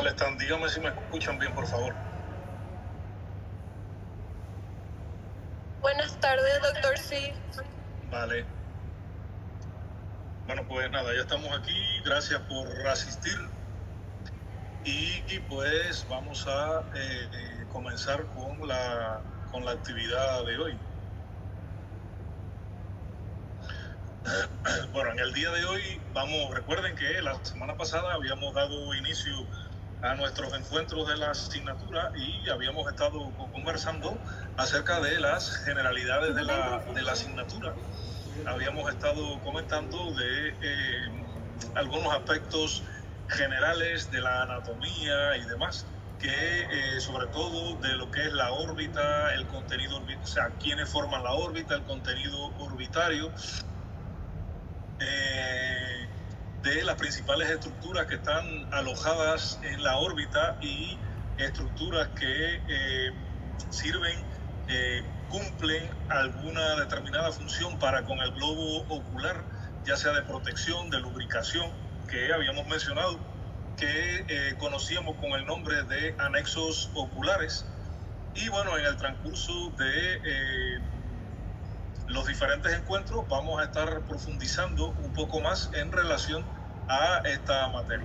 Están, dígame si me escuchan bien, por favor. Buenas tardes, doctor. Sí. Vale. Bueno, pues nada, ya estamos aquí. Gracias por asistir. Y pues vamos a comenzar con la actividad de hoy. Bueno, en el día de hoy recuerden que la semana pasada habíamos dado inicio a nuestros encuentros de la asignatura y habíamos estado conversando acerca de las generalidades de la asignatura. Habíamos estado comentando de algunos aspectos generales de la anatomía y demás, que sobre todo de lo que es la órbita, el contenido, o sea, quiénes forman la órbita, el contenido orbitario, de las principales estructuras que están alojadas en la órbita y estructuras que sirven, cumplen alguna determinada función para con el globo ocular, ya sea de protección, de lubricación, que habíamos mencionado, que conocíamos con el nombre de anexos oculares. Y bueno, en el transcurso de los diferentes encuentros vamos a estar profundizando un poco más en relación a esta materia.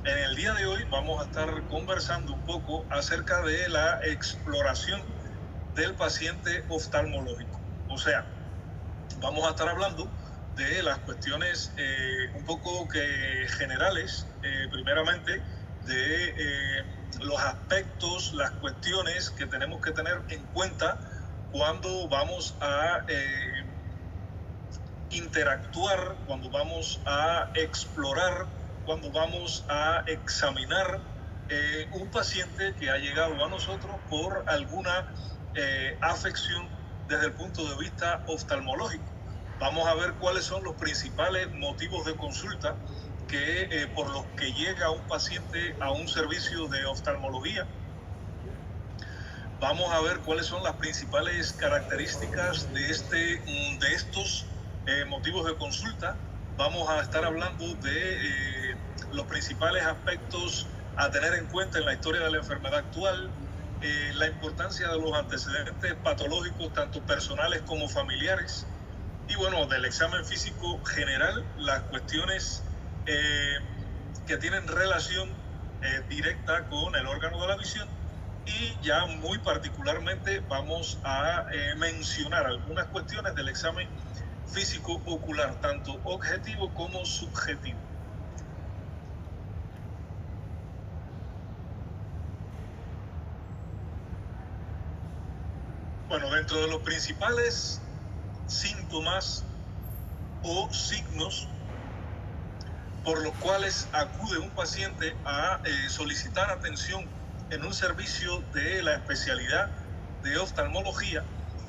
En el día de hoy vamos a estar conversando un poco acerca de la exploración del paciente oftalmológico. O sea, vamos a estar hablando de las cuestiones un poco generales, primeramente de los aspectos, las cuestiones que tenemos que tener en cuenta cuando vamos a interactuar, cuando vamos a explorar, cuando vamos a examinar un paciente que ha llegado a nosotros por alguna afección desde el punto de vista oftalmológico. Vamos a ver cuáles son los principales motivos de consulta por los que llega un paciente a un servicio de oftalmología. Vamos a ver cuáles son las principales características de estos motivos de consulta. Vamos a estar hablando de los principales aspectos a tener en cuenta en la historia de la enfermedad actual, la importancia de los antecedentes patológicos, tanto personales como familiares, y bueno, del examen físico general, las cuestiones que tienen relación directa con el órgano de la visión. Y ya muy particularmente vamos a mencionar algunas cuestiones del examen físico ocular, tanto objetivo como subjetivo. Bueno, dentro de los principales síntomas o signos por los cuales acude un paciente a solicitar atención en un servicio de la especialidad de oftalmología,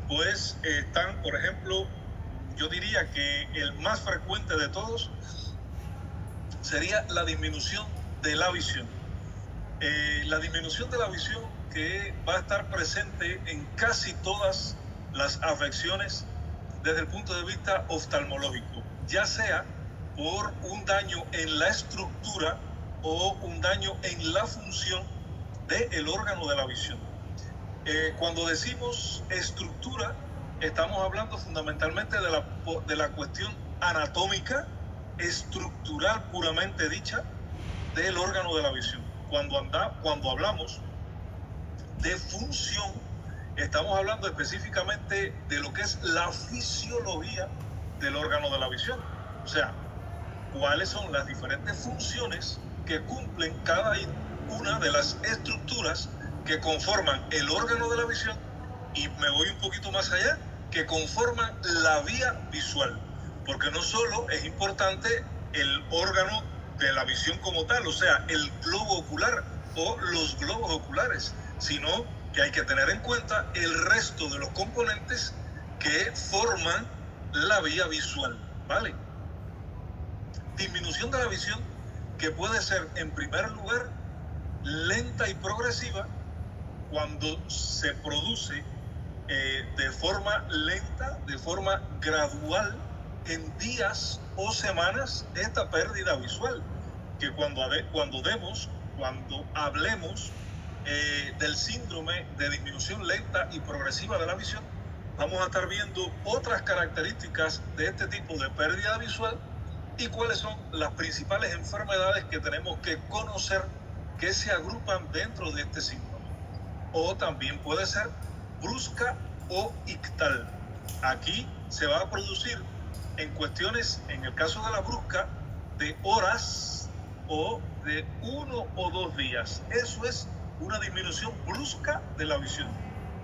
pues están, por ejemplo, yo diría que el más frecuente de todos sería la disminución de la visión. La disminución de la visión que va a estar presente en casi todas las afecciones desde el punto de vista oftalmológico, ya sea por un daño en la estructura o un daño en la función del órgano de la visión. Cuando decimos estructura, estamos hablando fundamentalmente de la cuestión anatómica, estructural puramente dicha, del órgano de la visión. Cuando hablamos de función, estamos hablando específicamente de lo que es la fisiología del órgano de la visión. O sea, cuáles son las diferentes funciones que cumplen cada una de las estructuras que conforman el órgano de la visión, y me voy un poquito más allá, que conforman la vía visual, porque no solo es importante el órgano de la visión como tal, o sea, el globo ocular o los globos oculares, sino que hay que tener en cuenta el resto de los componentes que forman la vía visual, ¿vale? Disminución de la visión que puede ser, en primer lugar, lenta y progresiva cuando se produce de forma lenta, de forma gradual, en días o semanas, esta pérdida visual, que cuando demos cuando hablemos del síndrome de disminución lenta y progresiva de la visión, vamos a estar viendo otras características de este tipo de pérdida visual y cuáles son las principales enfermedades que tenemos que conocer que se agrupan dentro de este síndrome. O también puede ser brusca o ictal. Aquí se va a producir en cuestiones, en el caso de la brusca, de horas o de 1 o 2 días. Eso es una disminución brusca de la visión.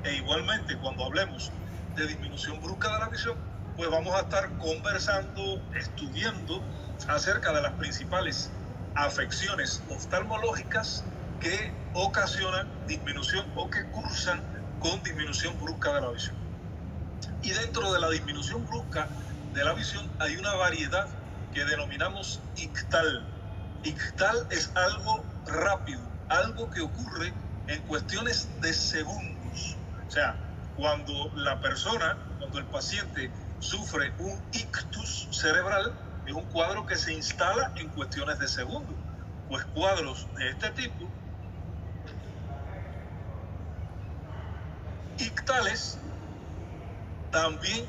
E igualmente, cuando hablemos de disminución brusca de la visión, pues vamos a estar conversando, estudiando acerca de las principales afecciones oftalmológicas que ocasionan disminución o que cursan con disminución brusca de la visión. Y dentro de la disminución brusca de la visión hay una variedad que denominamos ictal. Ictal es algo rápido, algo que ocurre en cuestiones de segundos. O sea, cuando el paciente sufre un ictus cerebral, es un cuadro que se instala en cuestiones de segundos. Pues cuadros de este tipo, ictales, también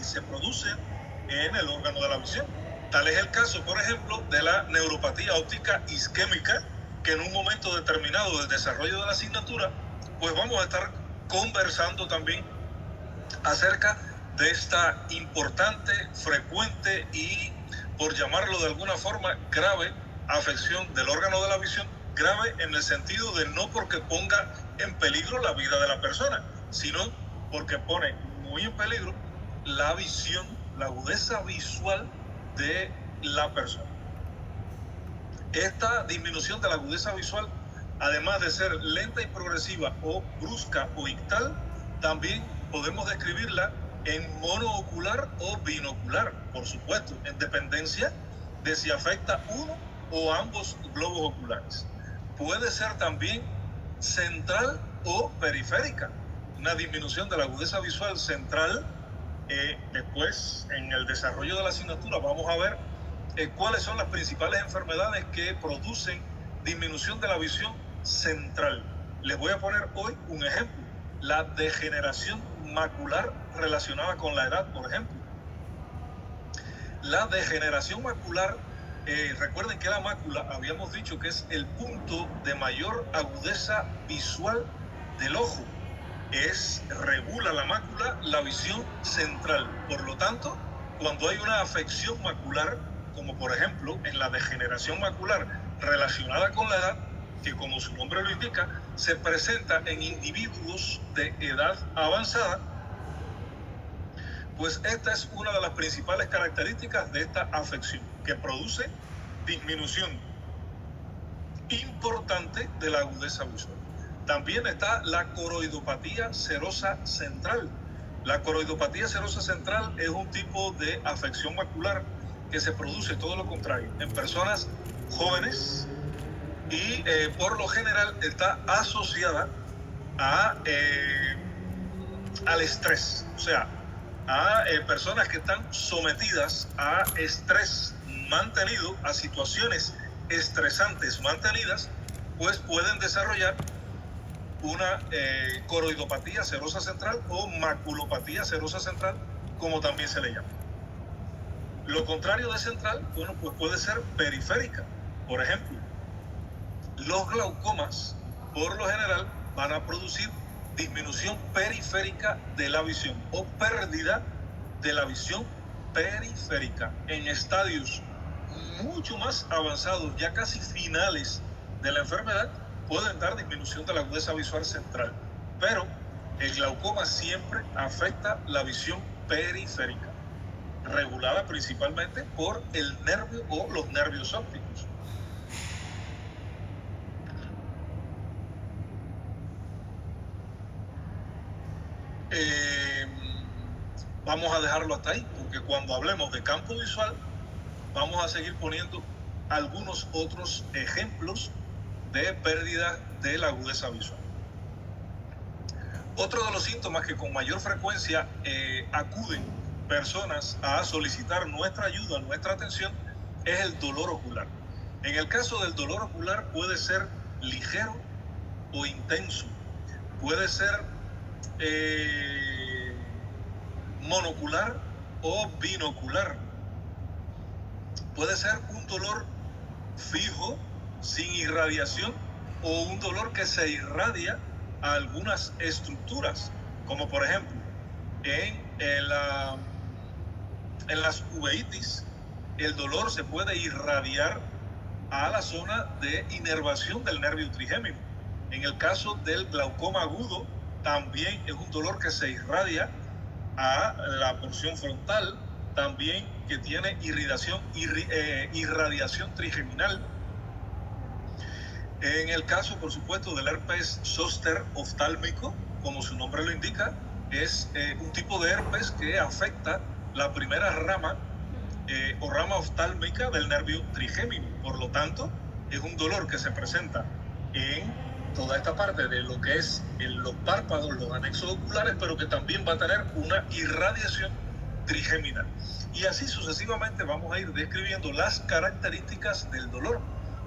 se producen en el órgano de la visión. Tal es el caso, por ejemplo, de la neuropatía óptica isquémica, que en un momento determinado del desarrollo de la asignatura, pues vamos a estar conversando también acerca de esta importante, frecuente y, por llamarlo de alguna forma, grave afección del órgano de la visión. Grave en el sentido de no porque ponga en peligro la vida de la persona, sino porque pone muy en peligro la visión, la agudeza visual de la persona. Esta disminución de la agudeza visual, además de ser lenta y progresiva o brusca o ictal, también podemos describirla en monoocular o binocular, por supuesto, en dependencia de si afecta uno o ambos globos oculares. Puede ser también central o periférica, una disminución de la agudeza visual central. Después, en el desarrollo de la asignatura, vamos a ver cuáles son las principales enfermedades que producen disminución de la visión central. Les voy a poner hoy un ejemplo: la degeneración macular relacionada con la edad, por ejemplo. La degeneración macular, recuerden que la mácula habíamos dicho que es el punto de mayor agudeza visual del ojo. Regula la mácula la visión central. Por lo tanto, cuando hay una afección macular, como por ejemplo en la degeneración macular relacionada con la edad, que como su nombre lo indica, se presenta en individuos de edad avanzada, pues esta es una de las principales características de esta afección, que produce disminución importante de la agudeza visual. También está la coroidopatía serosa central. La coroidopatía serosa central es un tipo de afección macular que se produce, todo lo contrario, en personas jóvenes y por lo general está asociada al estrés, o sea, a personas que están sometidas a estrés mantenido, a situaciones estresantes mantenidas, pues pueden desarrollar una coroidopatía serosa central o maculopatía serosa central, como también se le llama. Lo contrario de central, bueno, pues puede ser periférica. Por ejemplo, los glaucomas, por lo general, van a producir disminución periférica de la visión o pérdida de la visión periférica en estadios mucho más avanzados, ya casi finales de la enfermedad. Pueden dar disminución de la agudeza visual central, pero el glaucoma siempre afecta la visión periférica, regulada principalmente por el nervio o los nervios ópticos. Vamos a dejarlo hasta ahí, porque cuando hablemos de campo visual, vamos a seguir poniendo algunos otros ejemplos de pérdida de la agudeza visual. Otro de los síntomas que con mayor frecuencia acuden personas a solicitar nuestra ayuda, nuestra atención, es el dolor ocular. En el caso del dolor ocular puede ser ligero o intenso, puede ser monocular o binocular, puede ser un dolor fijo, sin irradiación, o un dolor que se irradia a algunas estructuras, como por ejemplo en las uveitis, el dolor se puede irradiar a la zona de inervación del nervio trigémino. En el caso del glaucoma agudo, también es un dolor que se irradia a la porción frontal, también que tiene irradiación trigeminal. En el caso, por supuesto, del herpes zóster oftálmico, como su nombre lo indica, es un tipo de herpes que afecta la primera rama o rama oftálmica del nervio trigémino. Por lo tanto, es un dolor que se presenta en toda esta parte de lo que es en los párpados, los anexos oculares, pero que también va a tener una irradiación trigéminal. Y así sucesivamente vamos a ir describiendo las características del dolor.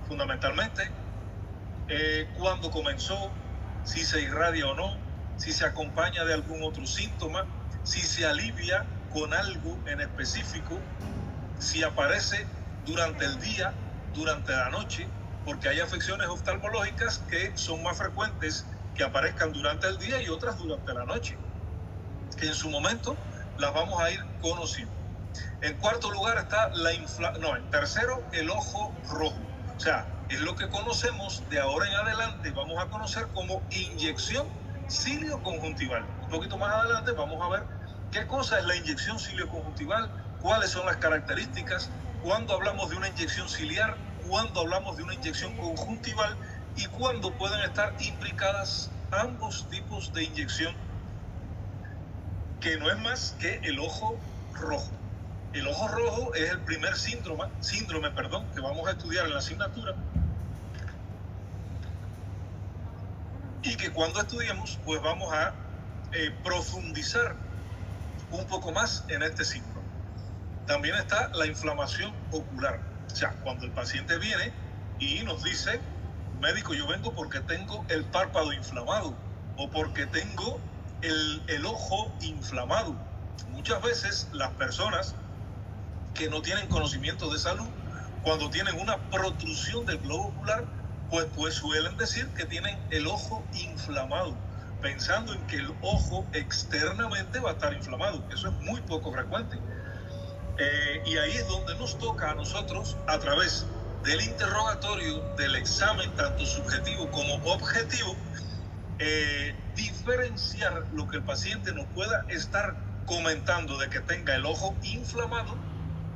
Fundamentalmente, cuándo comenzó, si se irradia o no, si se acompaña de algún otro síntoma, si se alivia con algo en específico, si aparece durante el día, durante la noche, porque hay afecciones oftalmológicas que son más frecuentes que aparezcan durante el día y otras durante la noche, que en su momento las vamos a ir conociendo. En cuarto lugar está en tercero, el ojo rojo. O sea, es lo que conocemos de ahora en adelante, vamos a conocer como inyección cilioconjuntival. Un poquito más adelante vamos a ver qué cosa es la inyección cilioconjuntival, cuáles son las características, cuándo hablamos de una inyección ciliar, cuándo hablamos de una inyección conjuntival y cuándo pueden estar implicadas ambos tipos de inyección, que no es más que el ojo rojo. El ojo rojo es el primer síndrome que vamos a estudiar en la asignatura y que cuando estudiemos pues vamos a profundizar un poco más en este síndrome. También está la inflamación ocular. O sea, cuando el paciente viene y nos dice, médico, yo vengo porque tengo el párpado inflamado o porque tengo el ojo inflamado. Muchas veces las personas que no tienen conocimiento de salud, cuando tienen una protrusión del globo ocular, pues suelen decir que tienen el ojo inflamado, pensando en que el ojo externamente va a estar inflamado. Eso es muy poco frecuente. Y ahí es donde nos toca a nosotros, a través del interrogatorio, del examen, tanto subjetivo como objetivo, diferenciar lo que el paciente nos pueda estar comentando de que tenga el ojo inflamado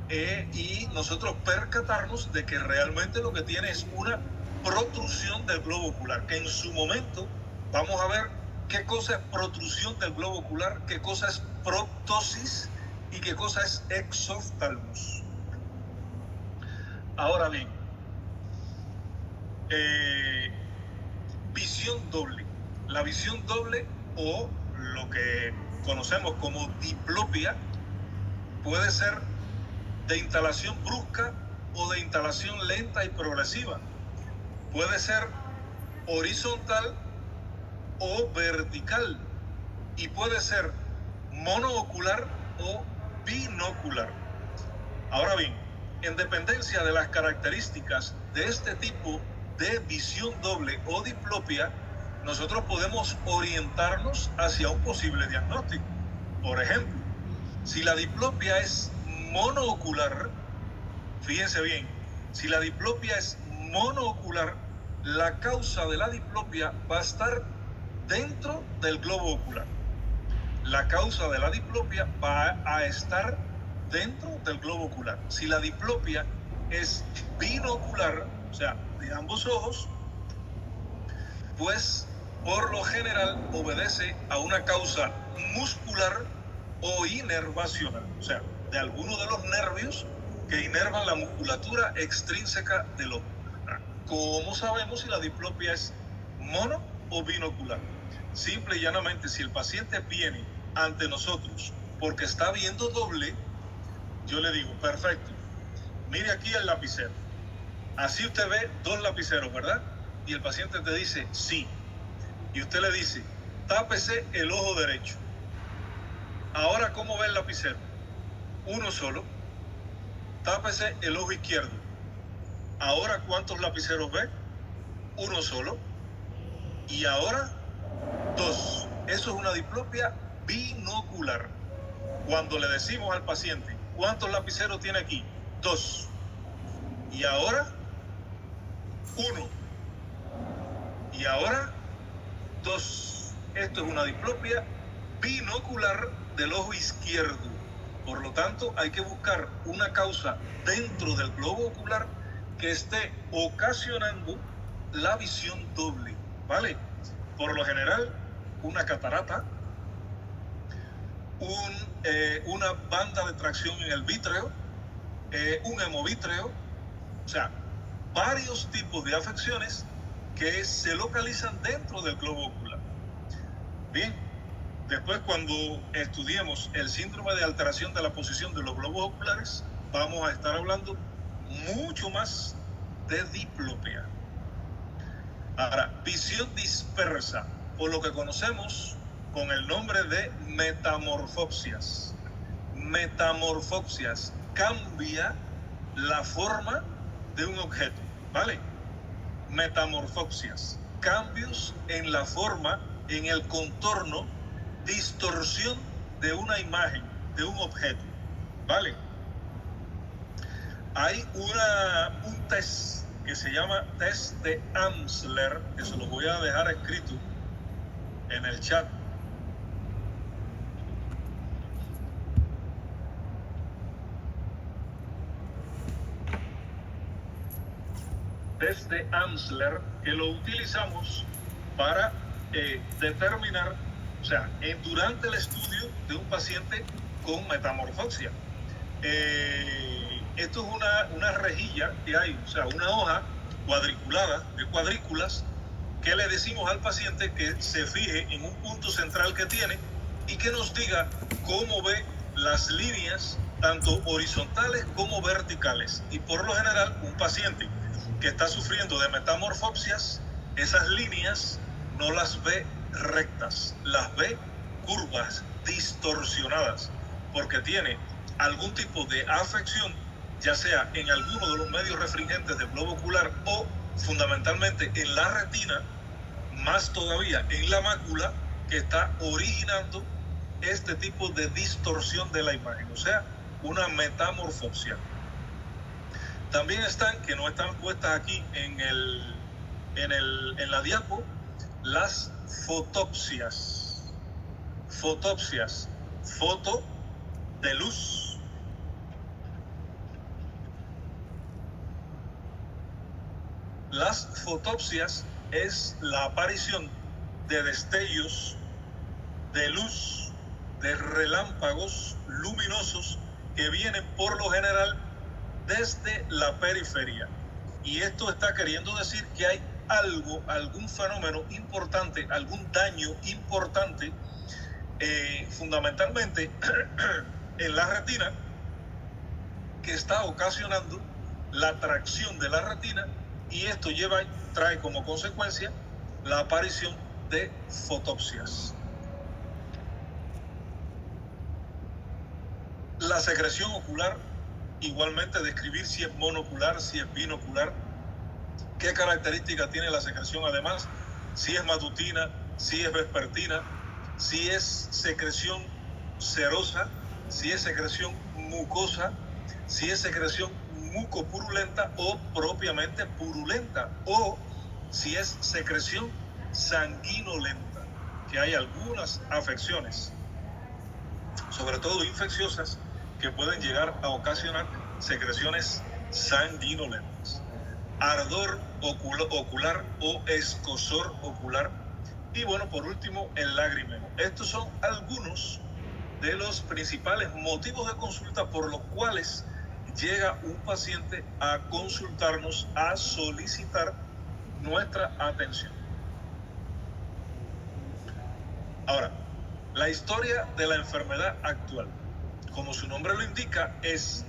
y nosotros percatarnos de que realmente lo que tiene es una protrusión del globo ocular, que en su momento vamos a ver qué cosa es protrusión del globo ocular, qué cosa es proptosis y qué cosa es exoftalmos. Ahora bien, visión doble. La visión doble, o lo que conocemos como diplopia, puede ser de instalación brusca o de instalación lenta y progresiva. Puede ser horizontal o vertical y puede ser monoocular o binocular. Ahora bien, en dependencia de las características de este tipo de visión doble o diplopia, nosotros podemos orientarnos hacia un posible diagnóstico. Por ejemplo, si la diplopia es monoocular, fíjense bien, si la diplopia es monoocular, la causa de la diplopia va a estar dentro del globo ocular. La causa de la diplopia va a estar dentro del globo ocular. Si la diplopia es binocular, o sea, de ambos ojos, pues por lo general obedece a una causa muscular o inervacional, o sea, de alguno de los nervios que inervan la musculatura extrínseca del ojo. ¿Cómo sabemos si la diplopia es mono o binocular? Simple y llanamente, si el paciente viene ante nosotros porque está viendo doble, yo le digo, perfecto, mire aquí el lapicero. Así usted ve dos lapiceros, ¿verdad? Y el paciente te dice, sí. Y usted le dice, tápese el ojo derecho. Ahora, ¿cómo ve el lapicero? Uno solo. Tápese el ojo izquierdo. Ahora, ¿cuántos lapiceros ve? Uno solo. Y ahora, dos. Eso es una diplopia binocular. Cuando le decimos al paciente, ¿cuántos lapiceros tiene aquí? Dos. Y ahora, uno. Y ahora, dos. Esto es una diplopia binocular del ojo izquierdo. Por lo tanto, hay que buscar una causa dentro del globo ocular que esté ocasionando la visión doble, ¿vale? Por lo general, una catarata, una banda de tracción en el vítreo, un hemovítreo, o sea, varios tipos de afecciones que se localizan dentro del globo ocular. Bien, después cuando estudiemos el síndrome de alteración de la posición de los globos oculares, vamos a estar hablando mucho más de diplopia. Ahora, visión dispersa, o lo que conocemos con el nombre de metamorfopsias. Metamorfopsias, cambia la forma de un objeto, ¿vale? Metamorfopsias, cambios en la forma, en el contorno, distorsión de una imagen, de un objeto, ¿vale? Hay un test que se llama test de Amsler, que se lo voy a dejar escrito en el chat. Test de Amsler, que lo utilizamos para determinar, o sea, durante el estudio de un paciente con metamorfosia. Esto es una rejilla que hay, o sea, una hoja cuadriculada de cuadrículas que le decimos al paciente que se fije en un punto central que tiene y que nos diga cómo ve las líneas, tanto horizontales como verticales. Y por lo general, un paciente que está sufriendo de metamorfopsias, esas líneas no las ve rectas, las ve curvas, distorsionadas, porque tiene algún tipo de afección, ya sea en alguno de los medios refringentes del globo ocular o fundamentalmente en la retina, más todavía en la mácula, que está originando este tipo de distorsión de la imagen, o sea, una metamorfopsia. También están, que no están puestas aquí en la diapo, las fotopsias. Fotopsias, foto de luz. Las fotopsias es la aparición de destellos de luz, de relámpagos luminosos que vienen por lo general desde la periferia. Y esto está queriendo decir que hay algún fenómeno importante, algún daño importante, fundamentalmente en la retina, que está ocasionando la tracción de la retina, y esto trae como consecuencia la aparición de fotopsias. La secreción ocular, igualmente describir si es monocular, si es binocular, qué características tiene la secreción además, si es matutina, si es vespertina, si es secreción serosa, si es secreción mucosa, si es secreción mucopurulenta o propiamente purulenta, o si es secreción sanguinolenta, que hay algunas afecciones, sobre todo infecciosas, que pueden llegar a ocasionar secreciones sanguinolentas. Ardor ocular o escozor ocular. Y bueno, por último, el lagrimeo. Estos son algunos de los principales motivos de consulta por los cuales llega un paciente a consultarnos, a solicitar nuestra atención. Ahora, la historia de la enfermedad actual, como su nombre lo indica, es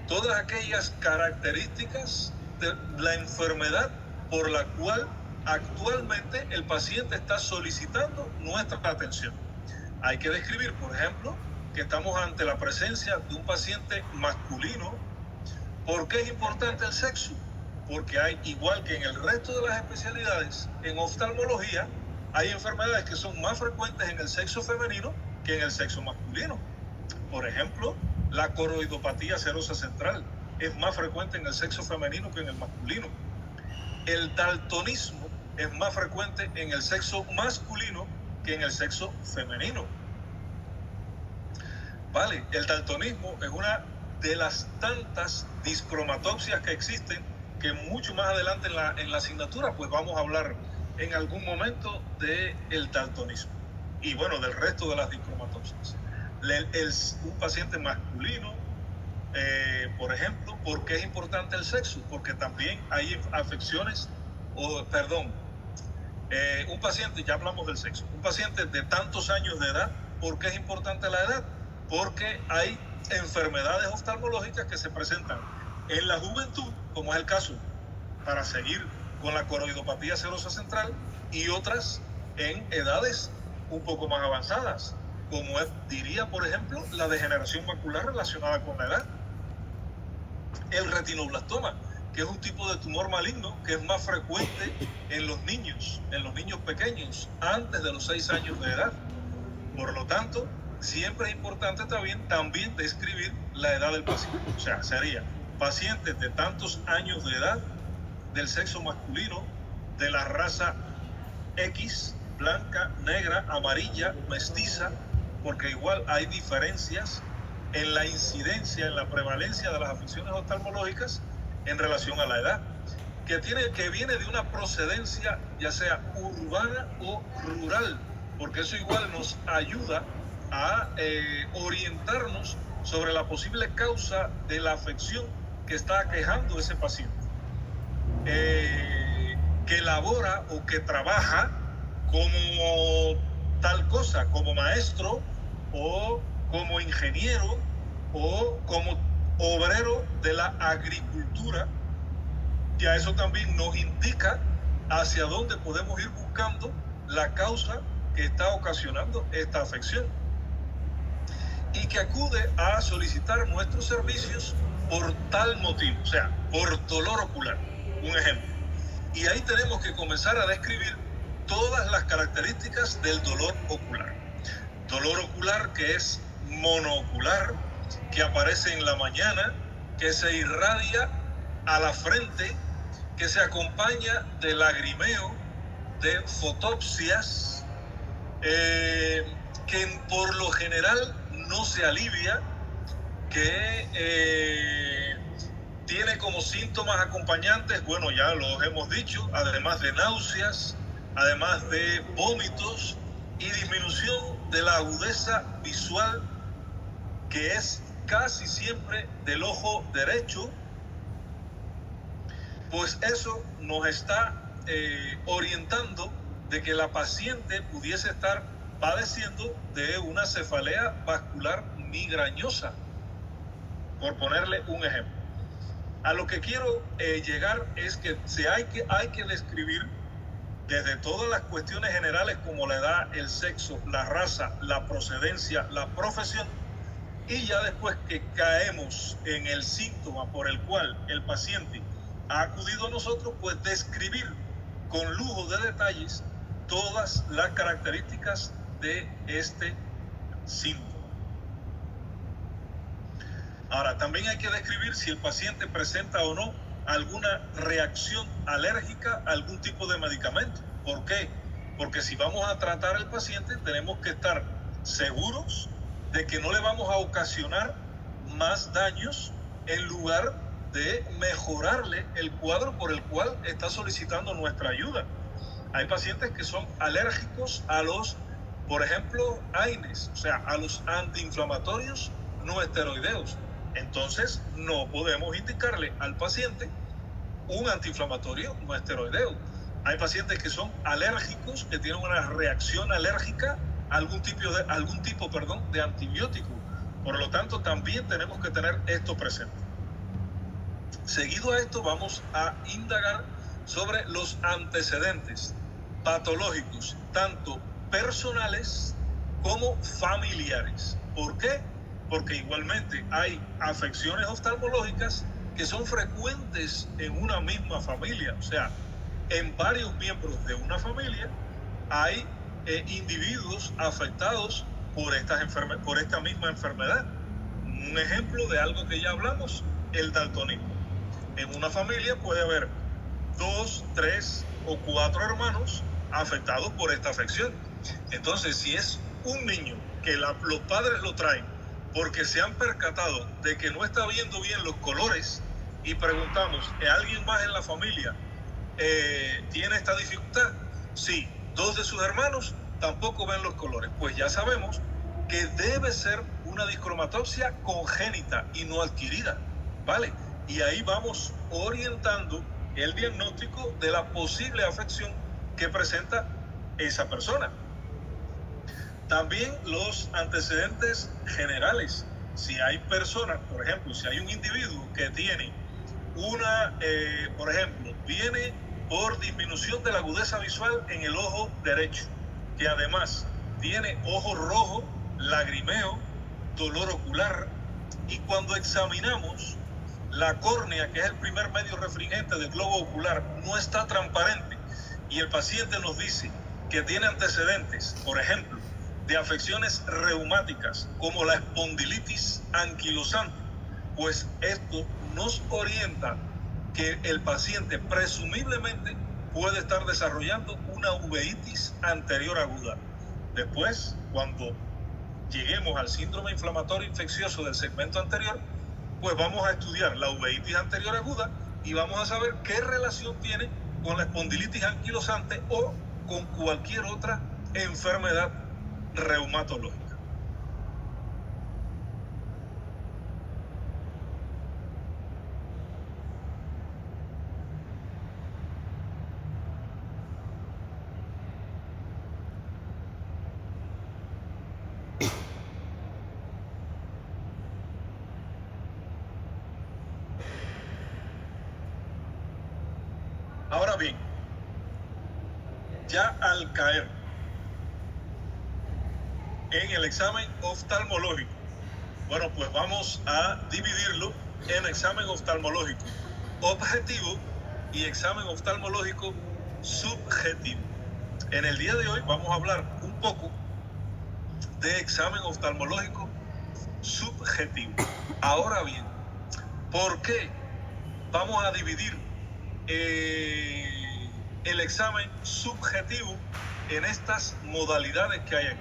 todas aquellas características de la enfermedad por la cual actualmente el paciente está solicitando nuestra atención. Hay que describir, por ejemplo, que estamos ante la presencia de un paciente masculino. ¿Por qué es importante el sexo? Porque hay, igual que en el resto de las especialidades, en oftalmología, hay enfermedades que son más frecuentes en el sexo femenino que en el sexo masculino. Por ejemplo, la coroidopatía serosa central es más frecuente en el sexo femenino que en el masculino. El daltonismo es más frecuente en el sexo masculino que en el sexo femenino. Vale, el daltonismo es una de las tantas discromatopsias que existen, que mucho más adelante en la asignatura pues vamos a hablar en algún momento del daltonismo y bueno, del resto de las discromatopsias. Un paciente masculino, por ejemplo, ¿por qué es importante el sexo? Porque también hay afecciones, un paciente, ya hablamos del sexo, un paciente de tantos años de edad, ¿por qué es importante la edad? Porque hay enfermedades oftalmológicas que se presentan en la juventud, como es el caso, para seguir con la coroidopatía serosa central, y otras en edades un poco más avanzadas, como diría, por ejemplo, la degeneración macular relacionada con la edad. El retinoblastoma, que es un tipo de tumor maligno que es más frecuente en los niños pequeños, antes de los 6 años de edad. Por lo tanto, siempre es importante también describir la edad del paciente. O sea, sería pacientes de tantos años de edad, del sexo masculino, de la raza X, blanca, negra, amarilla, mestiza, porque igual hay diferencias en la incidencia, en la prevalencia de las afecciones oftalmológicas en relación a la edad, que viene de una procedencia ya sea urbana o rural, porque eso igual nos ayuda a orientarnos sobre la posible causa de la afección que está aquejando ese paciente, que labora o que trabaja como tal cosa, como maestro o como ingeniero o como obrero de la agricultura. Ya eso también nos indica hacia dónde podemos ir buscando la causa que está ocasionando esta afección, y que acude a solicitar nuestros servicios por tal motivo, o sea, por dolor ocular, un ejemplo. Y ahí tenemos que comenzar a describir todas las características del dolor ocular. Dolor ocular que es monoocular, que aparece en la mañana, que se irradia a la frente, que se acompaña de lagrimeo, de fotopsias, que por lo general no se alivia, que tiene como síntomas acompañantes, bueno, ya los hemos dicho, además de náuseas, además de vómitos y disminución de la agudeza visual, que es casi siempre del ojo derecho. Pues eso nos está orientando de que la paciente pudiese estar padeciendo de una cefalea vascular migrañosa, por ponerle un ejemplo. A lo que quiero llegar es que hay que describir desde todas las cuestiones generales como la edad, el sexo, la raza, la procedencia, la profesión, y ya después que caemos en el síntoma por el cual el paciente ha acudido a nosotros, pues describir con lujo de detalles todas las características de este síntoma. Ahora, también hay que describir si el paciente presenta o no alguna reacción alérgica a algún tipo de medicamento. ¿Por qué? Porque si vamos a tratar al paciente, tenemos que estar seguros de que no le vamos a ocasionar más daños en lugar de mejorarle el cuadro por el cual está solicitando nuestra ayuda. Hay pacientes que son alérgicos a los, por ejemplo, AINES, o sea, a los antiinflamatorios no esteroideos. Entonces, no podemos indicarle al paciente un antiinflamatorio no esteroideo. Hay pacientes que son alérgicos, que tienen una reacción alérgica a algún tipo de antibiótico. Por lo tanto, también tenemos que tener esto presente. Seguido a esto, vamos a indagar sobre los antecedentes patológicos, tanto personales como familiares. ¿Por qué? Porque igualmente hay afecciones oftalmológicas que son frecuentes en una misma familia, o sea, en varios miembros de una familia hay individuos afectados por esta misma enfermedad. Un ejemplo de algo que ya hablamos, el daltonismo. En una familia puede haber 2, 3 o 4 hermanos afectados por esta afección. Entonces, si es un niño que los padres lo traen porque se han percatado de que no está viendo bien los colores y preguntamos, ¿alguien más en la familia tiene esta dificultad? Sí, 2 de sus hermanos tampoco ven los colores. Pues ya sabemos que debe ser una discromatopsia congénita y no adquirida, ¿vale? Y ahí vamos orientando el diagnóstico de la posible afección que presenta esa persona. También los antecedentes generales. Si hay personas, por ejemplo, si hay un individuo que tiene por ejemplo, viene por disminución de la agudeza visual en el ojo derecho, que además tiene ojo rojo, lagrimeo, dolor ocular, y cuando examinamos la córnea, que es el primer medio refringente del globo ocular, no está transparente y el paciente nos dice que tiene antecedentes, por ejemplo, de afecciones reumáticas como la espondilitis anquilosante, pues esto nos orienta que el paciente presumiblemente puede estar desarrollando una uveitis anterior aguda. Después, cuando lleguemos al síndrome inflamatorio infeccioso del segmento anterior, pues vamos a estudiar la uveitis anterior aguda y vamos a saber qué relación tiene con la espondilitis anquilosante o con cualquier otra enfermedad reumatológica. Ahora bien, ya al caer en el examen oftalmológico, bueno, pues vamos a dividirlo en examen oftalmológico objetivo y examen oftalmológico subjetivo. En el día de hoy vamos a hablar un poco de examen oftalmológico subjetivo. Ahora bien, ¿por qué vamos a dividir el examen subjetivo en estas modalidades que hay aquí?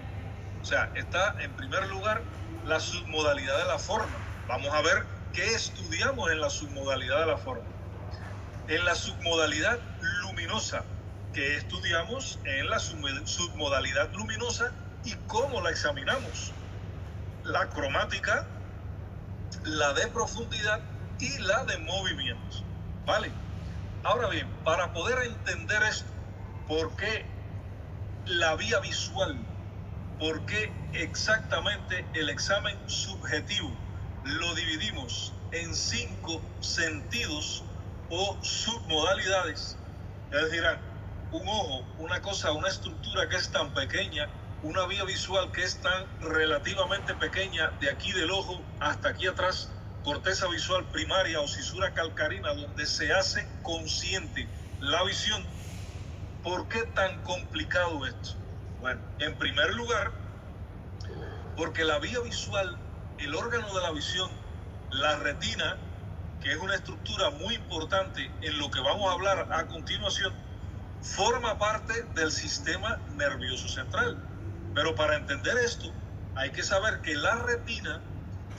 O sea, está en primer lugar la submodalidad de la forma. Vamos a ver qué estudiamos en la submodalidad de la forma. En la submodalidad luminosa, ¿qué estudiamos en la submodalidad luminosa y cómo la examinamos? La cromática, la de profundidad y la de movimientos, ¿vale? Ahora bien, para poder entender esto, ¿por qué la vía visual? ¿Por qué exactamente el examen subjetivo lo dividimos en 5 sentidos o submodalidades? Es decir, un ojo, una estructura que es tan pequeña, una vía visual que es tan relativamente pequeña, de aquí del ojo hasta aquí atrás, corteza visual primaria o cisura calcarina, donde se hace consciente la visión. ¿Por qué tan complicado esto? Bueno, en primer lugar, porque la vía visual, el órgano de la visión, la retina, que es una estructura muy importante en lo que vamos a hablar a continuación, forma parte del sistema nervioso central. Pero para entender esto, hay que saber que la retina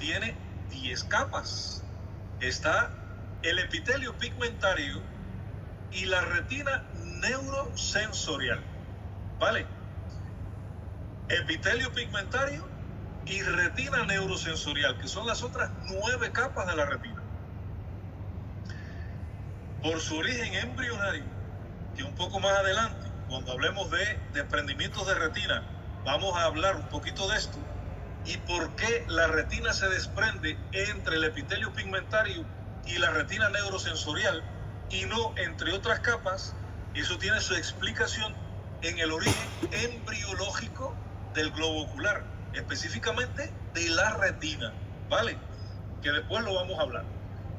tiene 10 capas. Está el epitelio pigmentario y la retina neurosensorial, ¿vale? Epitelio pigmentario y retina neurosensorial, que son las otras 9 capas de la retina. Por su origen embrionario, que un poco más adelante, cuando hablemos de desprendimientos de retina, vamos a hablar un poquito de esto y por qué la retina se desprende entre el epitelio pigmentario y la retina neurosensorial y no entre otras capas, eso tiene su explicación en el origen embriológico del globo ocular, específicamente de la retina, ¿vale? Que después lo vamos a hablar.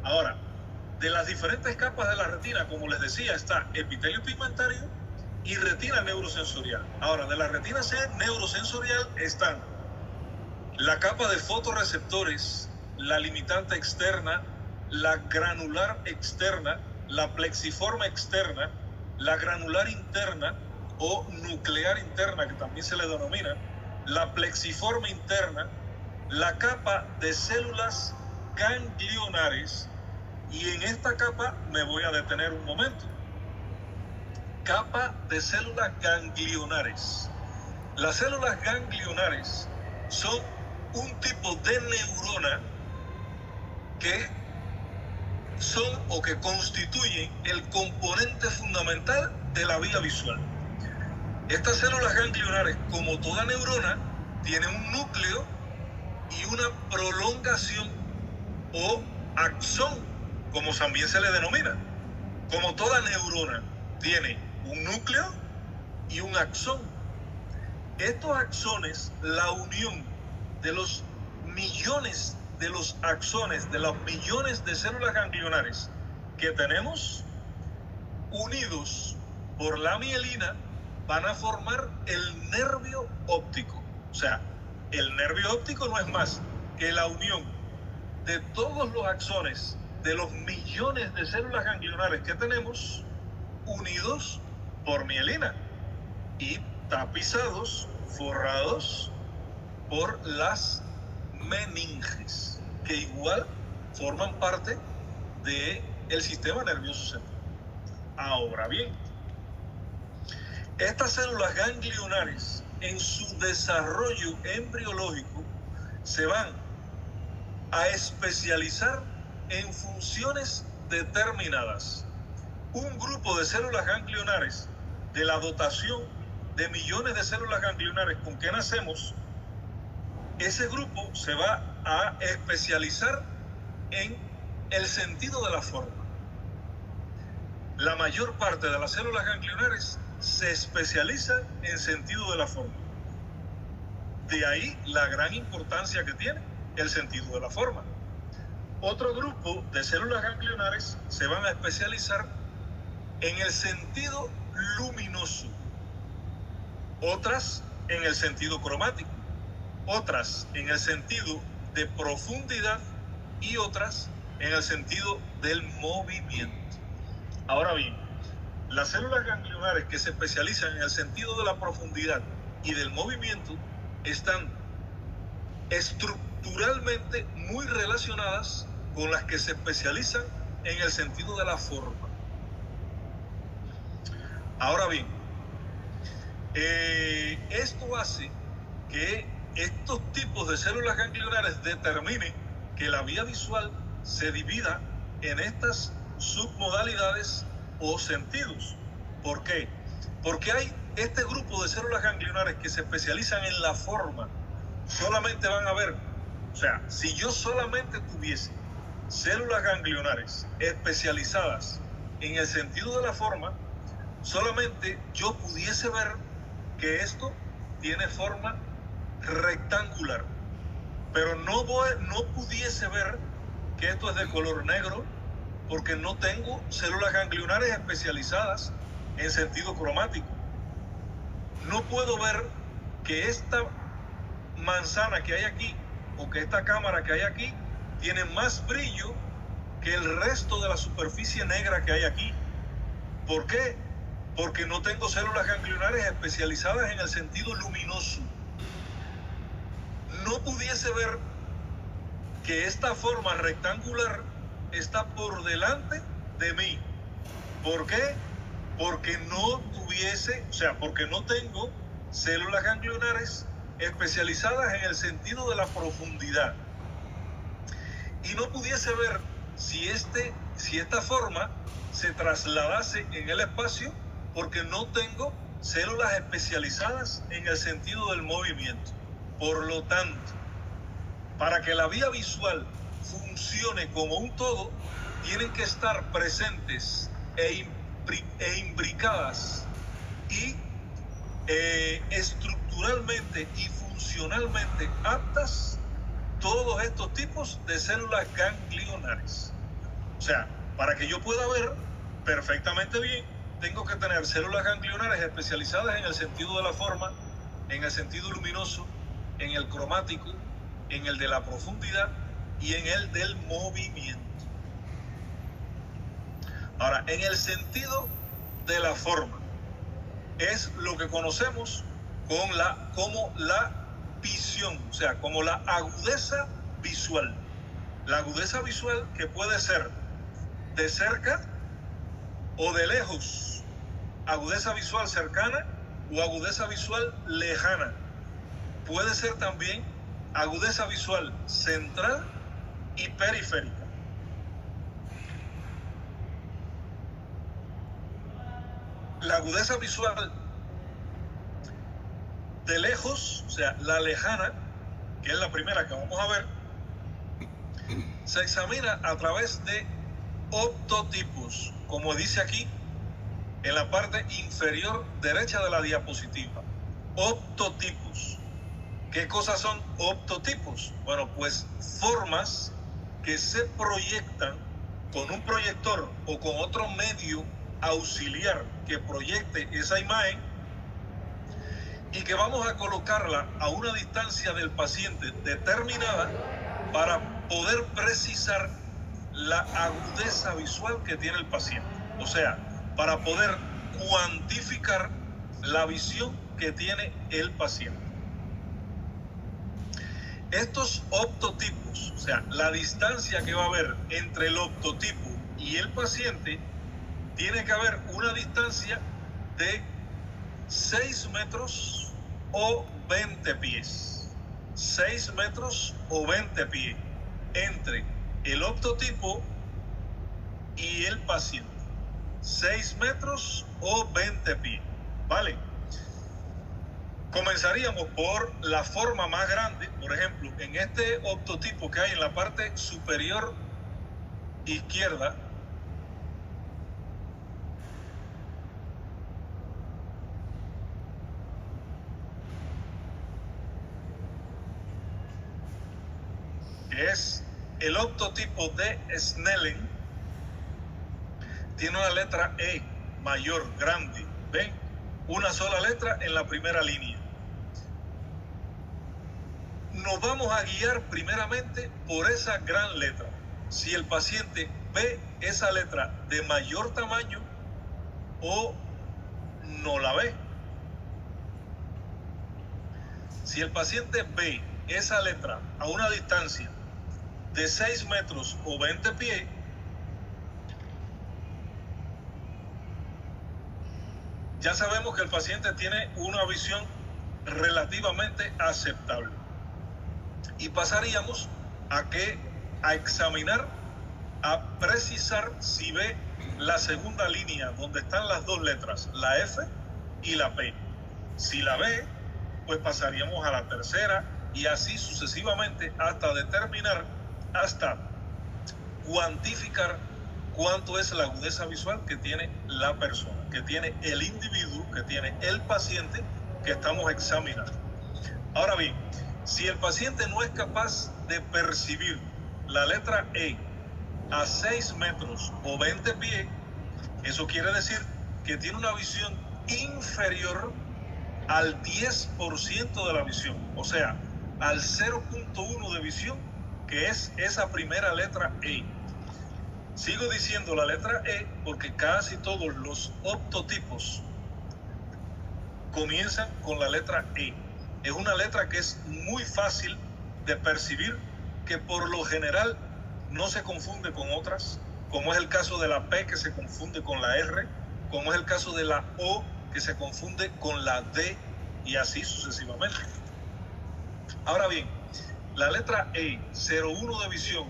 Ahora, de las diferentes capas de la retina, como les decía, está epitelio pigmentario y retina neurosensorial. Ahora, de la retina neurosensorial están la capa de fotorreceptores, la limitante externa, la granular externa, la plexiforme externa, la granular interna o nuclear interna, que también se le denomina, la plexiforme interna, la capa de células ganglionares, y en esta capa me voy a detener un momento. Capa de células ganglionares. Las células ganglionares son un tipo de neurona que son o que constituyen el componente fundamental de la vía visual. Estas células ganglionares, como toda neurona, tienen un núcleo y una prolongación o axón, como también se le denomina. Como toda neurona tiene un núcleo y un axón. Estos axones, la unión de los millones de los axones, de los millones de células ganglionares que tenemos, unidos por la mielina, van a formar el nervio óptico. O sea, el nervio óptico no es más que la unión de todos los axones de los millones de células ganglionares que tenemos, unidos por mielina y tapizados, forrados por las meninges, que igual forman parte del sistema nervioso central. Ahora bien, estas células ganglionares en su desarrollo embriológico se van a especializar en funciones determinadas. Un grupo de células ganglionares de la dotación de millones de células ganglionares con que nacemos, ese grupo se va a especializar en el sentido de la forma. La mayor parte de las células ganglionares se especializa en sentido de la forma. De ahí la gran importancia que tiene el sentido de la forma. Otro grupo de células ganglionares se van a especializar en el sentido luminoso, otras en el sentido cromático, otras en el sentido de profundidad y otras en el sentido del movimiento. Ahora bien, las células ganglionares que se especializan en el sentido de la profundidad y del movimiento están estructuralmente muy relacionadas con las que se especializan en el sentido de la forma. Ahora bien, esto hace que estos tipos de células ganglionares determinen que la vía visual se divida en estas submodalidades o sentidos. ¿Por qué? Porque hay este grupo de células ganglionares que se especializan en la forma. Solamente van a ver, o sea, si yo solamente tuviese células ganglionares especializadas en el sentido de la forma, solamente yo pudiese ver que esto tiene forma rectangular, pero no pudiese ver que esto es de color negro, porque no tengo células ganglionares especializadas en sentido cromático. No puedo ver que esta manzana que hay aquí o que esta cámara que hay aquí tiene más brillo que el resto de la superficie negra que hay aquí. ¿Por qué? Porque no tengo células ganglionares especializadas en el sentido luminoso. No pudiese ver que esta forma rectangular está por delante de mí. ¿Por qué? Porque porque no tengo células ganglionares especializadas en el sentido de la profundidad. Y no pudiese ver si esta forma se trasladase en el espacio, porque no tengo células especializadas en el sentido del movimiento. Por lo tanto, para que la vía visual funcione como un todo, tienen que estar presentes e imbricadas y estructuralmente y funcionalmente aptas todos estos tipos de células ganglionares. O sea, para que yo pueda ver perfectamente bien, tengo que tener células ganglionares especializadas en el sentido de la forma, en el sentido luminoso, en el cromático, en el de la profundidad y en el del movimiento. Ahora, en el sentido de la forma, es lo que conocemos como la visión, o sea, como la agudeza visual. La agudeza visual que puede ser de cerca o de lejos, agudeza visual cercana o agudeza visual lejana. Puede ser también agudeza visual central y periférica. La agudeza visual de lejos, o sea, la lejana, que es la primera que vamos a ver, se examina a través de optotipos, como dice aquí en la parte inferior derecha de la diapositiva. Optotipos. ¿Qué cosas son optotipos? Bueno, pues formas que se proyectan con un proyector o con otro medio auxiliar que proyecte esa imagen y que vamos a colocarla a una distancia del paciente determinada para poder precisar la agudeza visual que tiene el paciente. O sea, para poder cuantificar la visión que tiene el paciente. Estos optotipos, o sea, la distancia que va a haber entre el optotipo y el paciente, tiene que haber una distancia de 6 metros o 20 pies. 6 metros o 20 pies entre el optotipo y el paciente. 6 metros o 20 pies. ¿Vale? Comenzaríamos por la forma más grande. Por ejemplo, en este optotipo que hay en la parte superior izquierda, que es el optotipo de Snellen, tiene una letra E mayor, grande. ¿Ven? Una sola letra en la primera línea. Nos vamos a guiar primeramente por esa gran letra. Si el paciente ve esa letra de mayor tamaño o no la ve. Si el paciente ve esa letra a una distancia de 6 metros o 20 pies, ya sabemos que el paciente tiene una visión relativamente aceptable. Y pasaríamos a examinar, a precisar si ve la segunda línea donde están las dos letras, la F y la P. Si la ve, pues pasaríamos a la tercera y así sucesivamente hasta determinar, hasta cuantificar cuánto es la agudeza visual que tiene la persona, que tiene el individuo, que tiene el paciente que estamos examinando. Ahora bien, si el paciente no es capaz de percibir la letra E a 6 metros o 20 pies, eso quiere decir que tiene una visión inferior al 10% de la visión, o sea, al 0.1 de visión, que es esa primera letra E. Sigo diciendo la letra E porque casi todos los optotipos comienzan con la letra E. Es una letra que es muy fácil de percibir, que por lo general no se confunde con otras, como es el caso de la P que se confunde con la R, como es el caso de la O que se confunde con la D y así sucesivamente. Ahora bien, la letra E, 0,1 de visión,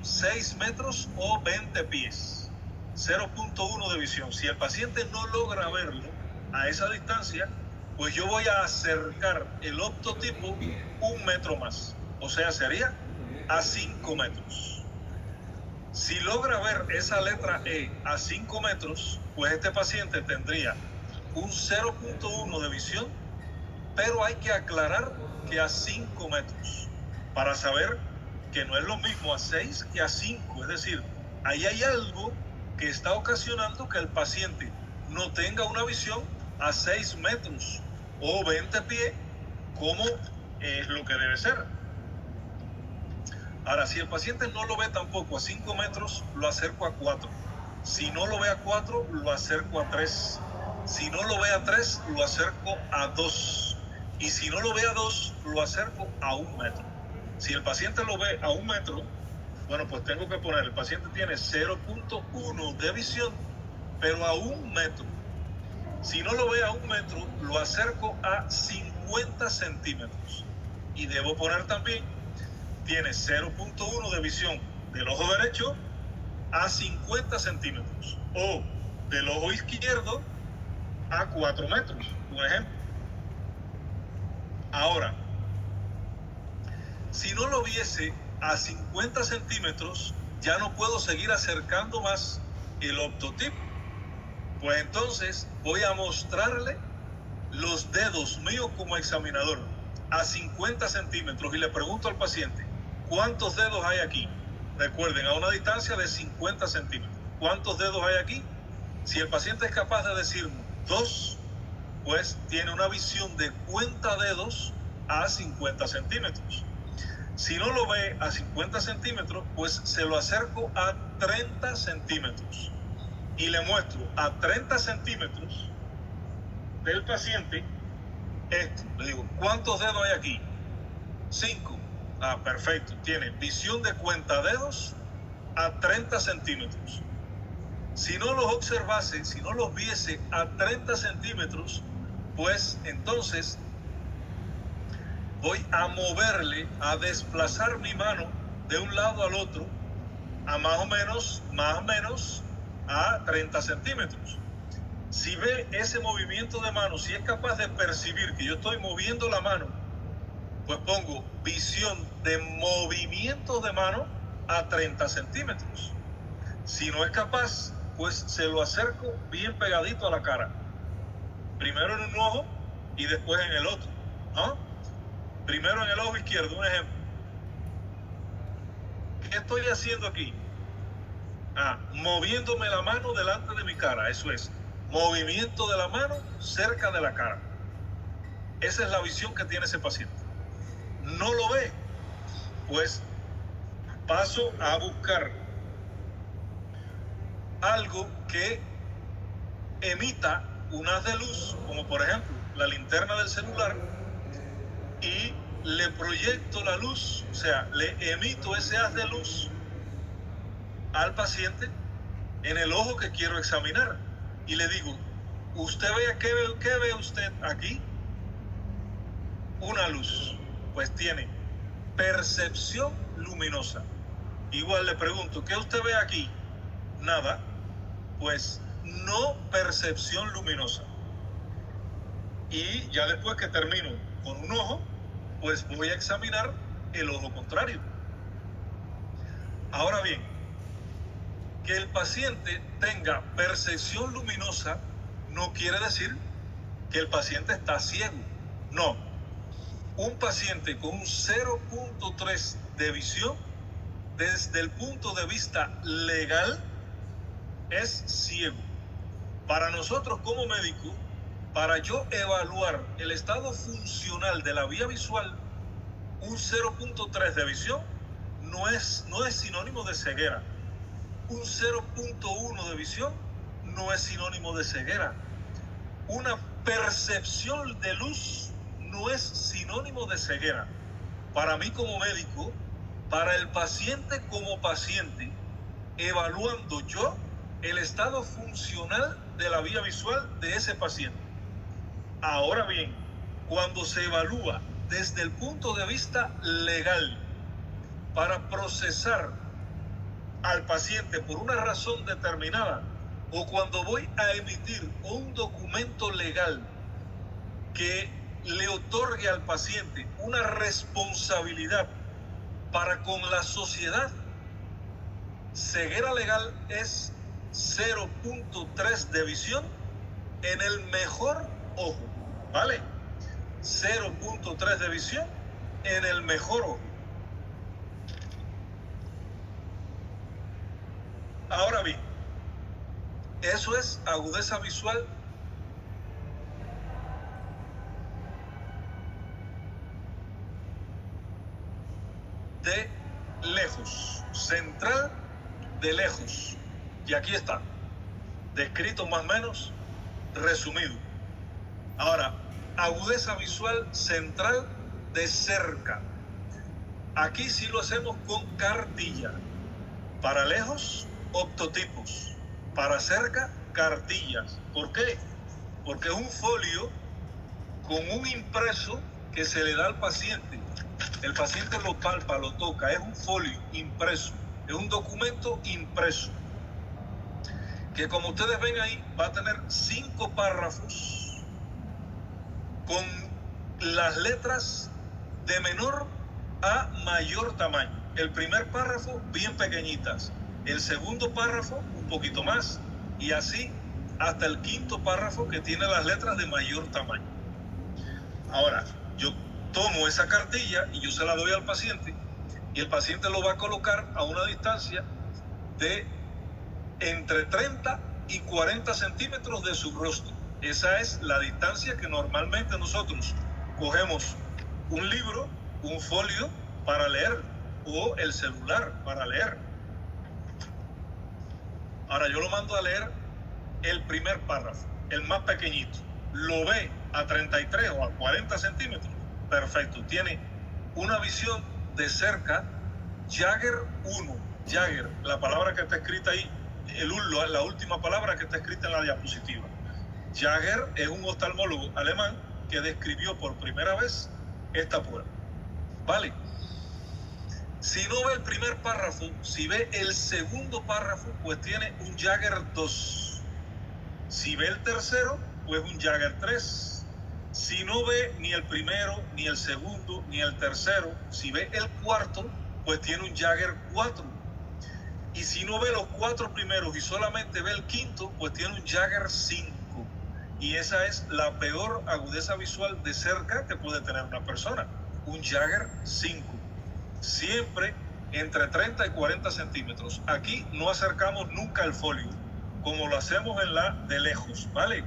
6 metros o 20 pies, 0.1 de visión. Si el paciente no logra verlo a esa distancia, pues yo voy a acercar el optotipo 1 metro más, o sea, sería a 5 metros. Si logra ver esa letra E a 5 metros, pues este paciente tendría un 0.1 de visión, pero hay que aclarar que a 5 metros, para saber que no es lo mismo a 6 que a 5. Es decir, ahí hay algo que está ocasionando que el paciente no tenga una visión a 6 metros o 20 pies, como es lo que debe ser. Ahora, si el paciente no lo ve tampoco a 5 metros, lo acerco a 4. Si no lo ve a 4, lo acerco a 3. Si no lo ve a 3, lo acerco a 2. Y si no lo ve a 2, lo acerco a 1 metro. Si el paciente lo ve a 1 metro, bueno, pues tengo que poner, el paciente tiene 0.1 de visión, pero a 1 metro. Si no lo ve a 1 metro, lo acerco a 50 centímetros. Y debo poner también, tiene 0.1 de visión del ojo derecho a 50 centímetros. O del ojo izquierdo a 4 metros, un ejemplo. Ahora, si no lo viese a 50 centímetros, ya no puedo seguir acercando más el optotip. Pues entonces voy a mostrarle los dedos míos como examinador a 50 centímetros y le pregunto al paciente, ¿cuántos dedos hay aquí? Recuerden, a una distancia de 50 centímetros. ¿Cuántos dedos hay aquí? Si el paciente es capaz de decirme 2, pues tiene una visión de cuenta dedos a 50 centímetros. Si no lo ve a 50 centímetros, pues se lo acerco a 30 centímetros. Y le muestro a 30 centímetros del paciente esto. Le digo, ¿cuántos dedos hay aquí? 5. Ah, perfecto. Tiene visión de cuenta dedos a 30 centímetros. Si no los observase, si no los viese a 30 centímetros, pues entonces voy a moverle, a desplazar mi mano de un lado al otro a más o menos a 30 centímetros. Si ve ese movimiento de mano, si es capaz de percibir que yo estoy moviendo la mano, pues pongo visión de movimiento de mano a 30 centímetros. Si no es capaz, pues se lo acerco bien pegadito a la cara. Primero en un ojo y después en el otro, ¿no? Primero en el ojo izquierdo, un ejemplo. ¿Qué estoy haciendo aquí? Moviéndome la mano delante de mi cara, eso es. Movimiento de la mano cerca de la cara. Esa es la visión que tiene ese paciente. No lo ve, pues paso a buscar algo que emita un haz de luz, como por ejemplo la linterna del celular, y le proyecto la luz, o sea, le emito ese haz de luz al paciente en el ojo que quiero examinar. Y le digo, ¿usted ve qué ve usted aquí? Una luz. Pues tiene percepción luminosa. Igual le pregunto, ¿qué usted ve aquí? Nada. Pues no percepción luminosa. Y ya después que termino con un ojo, pues voy a examinar el ojo contrario. Ahora bien, que el paciente tenga percepción luminosa no quiere decir que el paciente está ciego. No. Un paciente con un 0.3 de visión, desde el punto de vista legal, es ciego. Para nosotros como médicos, para yo evaluar el estado funcional de la vía visual, un 0.3 de visión no es sinónimo de ceguera. Un 0.1 de visión no es sinónimo de ceguera. Una percepción de luz no es sinónimo de ceguera. Para mí como médico, para el paciente como paciente, evaluando yo el estado funcional de la vía visual de ese paciente. Ahora bien, cuando se evalúa desde el punto de vista legal para procesar al paciente por una razón determinada, o cuando voy a emitir un documento legal que le otorgue al paciente una responsabilidad para con la sociedad, ceguera legal es 0.3 de visión en el mejor ojo, ¿vale? 0.3 de visión en el mejor ojo. Ahora bien, eso es agudeza visual de lejos, central de lejos. Y aquí está, descrito más o menos, resumido. Ahora, agudeza visual central de cerca. Aquí sí lo hacemos con cartilla. Para lejos, optotipos. Para cerca, cartillas. ¿Por qué? Porque es un folio con un impreso que se le da al paciente. El paciente lo palpa, lo toca. Es un folio impreso. Es un documento impreso. Que como ustedes ven ahí, va a tener 5 párrafos con las letras de menor a mayor tamaño. El primer párrafo bien pequeñitas, el segundo párrafo un poquito más, y así hasta el quinto párrafo que tiene las letras de mayor tamaño. Ahora, yo tomo esa cartilla y yo se la doy al paciente, y el paciente lo va a colocar a una distancia de entre 30 y 40 centímetros de su rostro. Esa es la distancia que normalmente nosotros cogemos un libro, un folio para leer, o el celular para leer. Ahora yo lo mando a leer el primer párrafo, el más pequeñito. Lo ve a 33 o a 40 centímetros. Perfecto, tiene una visión de cerca Jagger 1. Jagger, la palabra que está escrita ahí, la última palabra que está escrita en la diapositiva. Jagger es un oftalmólogo alemán que describió por primera vez esta prueba. ¿Vale? Si no ve el primer párrafo, si ve el segundo párrafo, pues tiene un Jagger 2. Si ve el tercero, pues un Jagger 3. Si no ve ni el primero, ni el segundo, ni el tercero, si ve el cuarto, pues tiene un Jagger 4. Y si no ve los 4 primeros y solamente ve el quinto, pues tiene un Jagger 5. Y esa es la peor agudeza visual de cerca que puede tener una persona, un Jagger 5. Siempre entre 30 y 40 centímetros. Aquí no acercamos nunca el folio, como lo hacemos en la de lejos, ¿vale?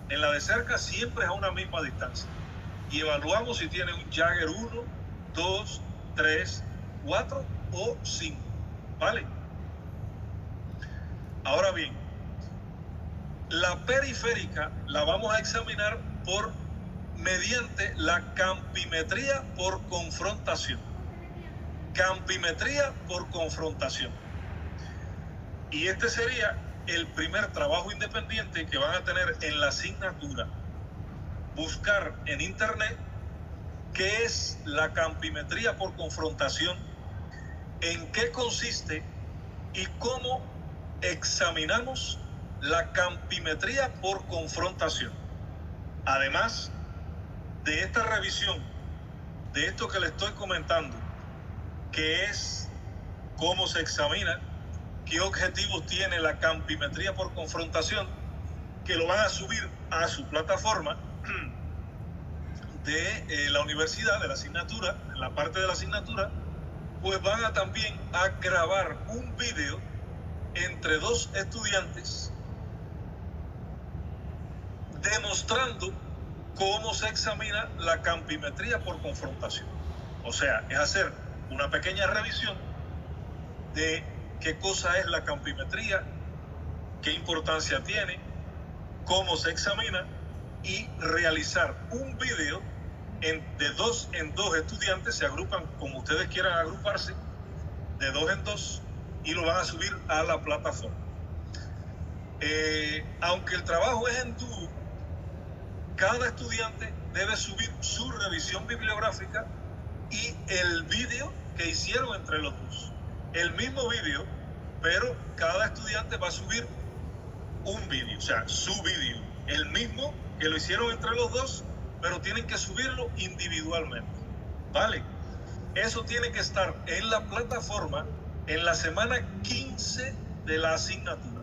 En la de cerca siempre es a una misma distancia. Y evaluamos si tiene un Jagger 1, 2, 3, 4 o 5, ¿vale? Ahora bien, la periférica la vamos a examinar mediante la campimetría por confrontación. Campimetría por confrontación. Y este sería el primer trabajo independiente que van a tener en la asignatura. Buscar en internet qué es la campimetría por confrontación, en qué consiste y cómo examinamos la campimetría por confrontación. Además de esta revisión, de esto que le estoy comentando, que es cómo se examina, qué objetivos tiene la campimetría por confrontación, que lo van a subir a su plataforma de la universidad, de la asignatura, en la parte de la asignatura, pues van a también a grabar un video entre 2 estudiantes demostrando cómo se examina la campimetría por confrontación. O sea, es hacer una pequeña revisión de qué cosa es la campimetría, qué importancia tiene, cómo se examina, y realizar un video de 2 en 2 estudiantes. Se agrupan como ustedes quieran agruparse, de 2 en 2, y lo van a subir a la plataforma. Aunque el trabajo es en dúo, cada estudiante debe subir su revisión bibliográfica y el video que hicieron entre los dos. El mismo video, pero cada estudiante va a subir un video, o sea, su video, el mismo que lo hicieron entre los dos, pero tienen que subirlo individualmente, ¿vale? Eso tiene que estar en la plataforma en la semana 15 de la asignatura.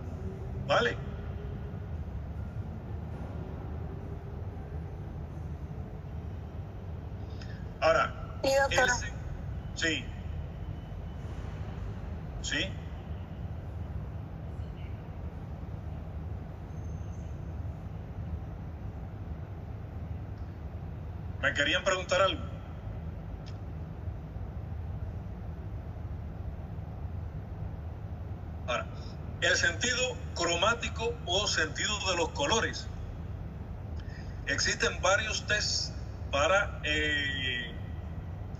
¿Vale? Ahora, sí, doctora. Sí. ¿Sí? ¿Me querían preguntar algo? Ahora, el sentido cromático o sentido de los colores. Existen varios tests para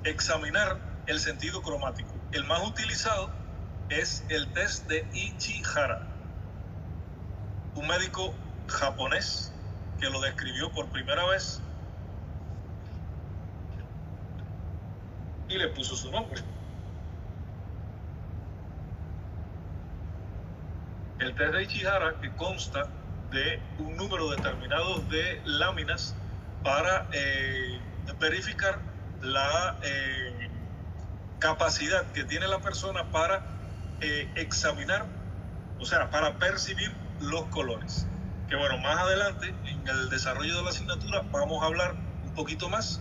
examinar el sentido cromático. El más utilizado es el test de Ichihara, un médico japonés que lo describió por primera vez y le puso su nombre. El test de Ichihara, que consta de un número determinado de láminas para verificar la capacidad que tiene la persona para examinar, o sea, para percibir los colores. Que bueno, más adelante en el desarrollo de la asignatura vamos a hablar un poquito más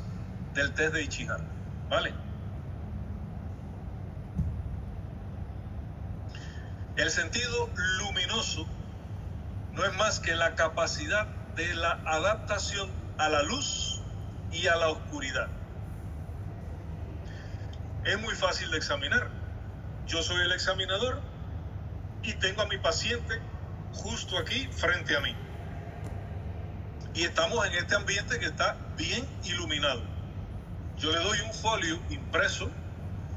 del test de Ichihara, ¿vale? El sentido luminoso no es más que la capacidad de la adaptación a la luz y a la oscuridad. Es muy fácil de examinar. Yo soy el examinador y tengo a mi paciente justo aquí frente a mí. Y estamos en este ambiente que está bien iluminado. Yo le doy un folio impreso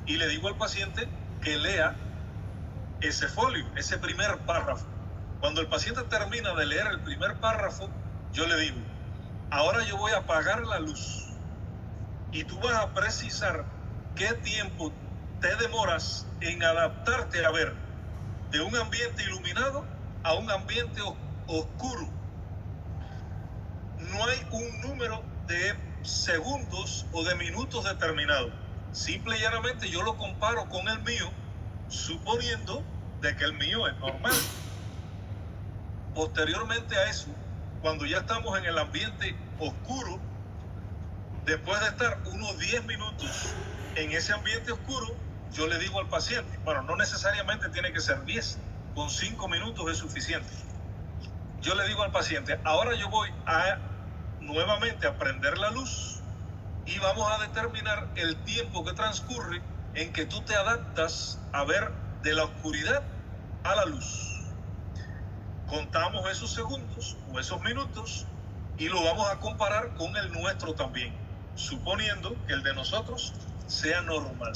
y le digo al paciente que lea ese folio, ese primer párrafo. Cuando el paciente termina de leer el primer párrafo, yo le digo, ahora yo voy a apagar la luz y tú vas a precisar qué tiempo te demoras en adaptarte a ver de un ambiente iluminado a un ambiente oscuro. No hay un número de segundos o de minutos determinado. Simple y llanamente yo lo comparo con el mío, suponiendo de que el mío es normal. Posteriormente a eso, cuando ya estamos en el ambiente oscuro, después de estar unos 10 minutos en ese ambiente oscuro, yo le digo al paciente, bueno, no necesariamente tiene que ser 10, con 5 minutos es suficiente. Yo le digo al paciente, ahora yo voy a nuevamente a prender la luz y vamos a determinar el tiempo que transcurre en que tú te adaptas a ver de la oscuridad a la luz. Contamos esos segundos o esos minutos y lo vamos a comparar con el nuestro también, suponiendo que el de nosotros sea normal.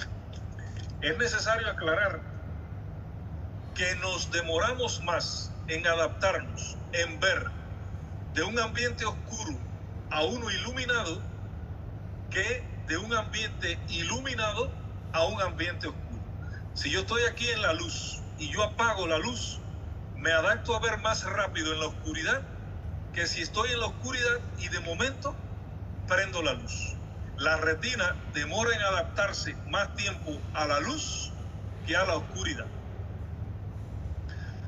Es necesario aclarar que nos demoramos más en adaptarnos, en ver de un ambiente oscuro a uno iluminado, que de un ambiente iluminado a un ambiente oscuro. Si yo estoy aquí en la luz y yo apago la luz, me adapto a ver más rápido en la oscuridad que si estoy en la oscuridad y de momento prendo la luz. La retina demora en adaptarse más tiempo a la luz que a la oscuridad.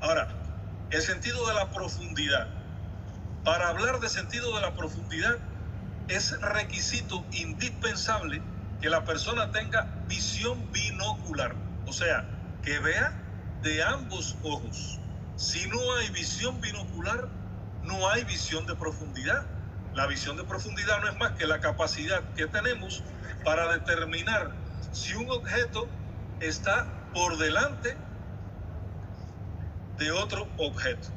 Ahora, el sentido de la profundidad. Para hablar de sentido de la profundidad es requisito indispensable que la persona tenga visión binocular, o sea, que vea de ambos ojos. Si no hay visión binocular, no hay visión de profundidad. La visión de profundidad no es más que la capacidad que tenemos para determinar si un objeto está por delante de otro objeto.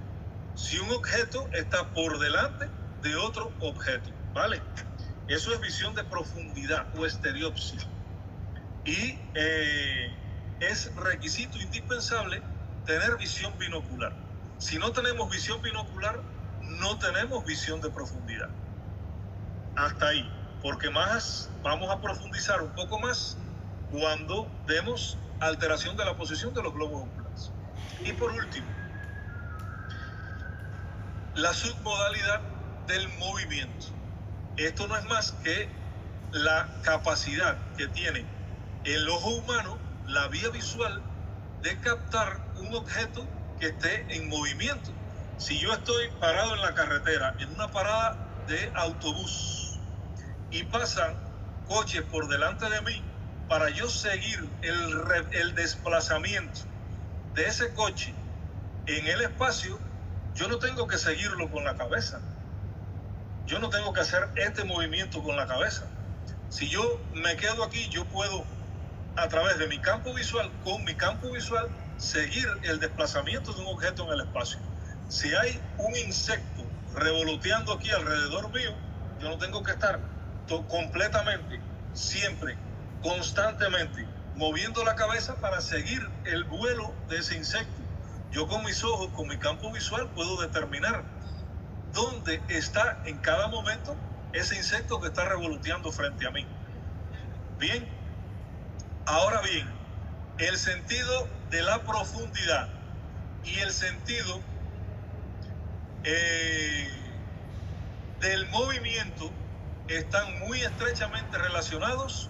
Si un objeto está por delante de otro objeto, ¿vale? Eso es visión de profundidad o estereopsia. Y es requisito indispensable tener visión binocular. Si no tenemos visión binocular, no tenemos visión de profundidad. Hasta ahí, porque más vamos a profundizar un poco más cuando demos alteración de la posición de los globos oculares. Y por último, la submodalidad del movimiento. Esto no es más que la capacidad que tiene el ojo humano, la vía visual, de captar un objeto que esté en movimiento. Si yo estoy parado en la carretera, en una parada de autobús, y pasan coches por delante de mí, para yo seguir el desplazamiento de ese coche en el espacio, yo no tengo que seguirlo con la cabeza. Yo no tengo que hacer este movimiento con la cabeza. Si yo me quedo aquí, yo puedo, a través de mi campo visual, con mi campo visual, seguir el desplazamiento de un objeto en el espacio. Si hay un insecto revoloteando aquí alrededor mío, yo no tengo que estar completamente, siempre, constantemente, moviendo la cabeza para seguir el vuelo de ese insecto. Yo con mis ojos, con mi campo visual, puedo determinar dónde está en cada momento ese insecto que está revoloteando frente a mí. Bien, ahora bien, el sentido de la profundidad y el sentido del movimiento están muy estrechamente relacionados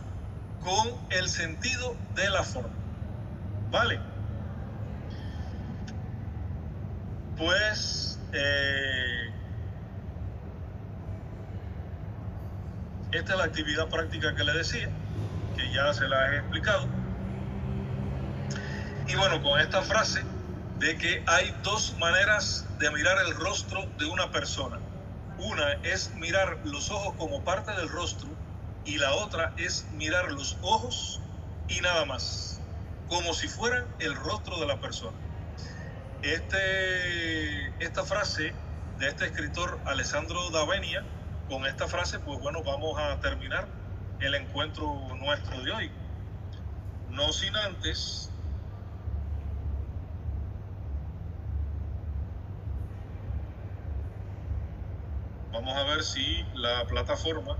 con el sentido de la forma. ¿Vale? Pues esta es la actividad práctica que le decía, que ya se la he explicado. Y bueno, con esta frase de que hay dos maneras de mirar el rostro de una persona. Una es mirar los ojos como parte del rostro y la otra es mirar los ojos y nada más, como si fueran el rostro de la persona. Esta frase de este escritor Alessandro d'Avenia, con esta frase, pues bueno, vamos a terminar el encuentro nuestro de hoy. No sin antes vamos a ver si la plataforma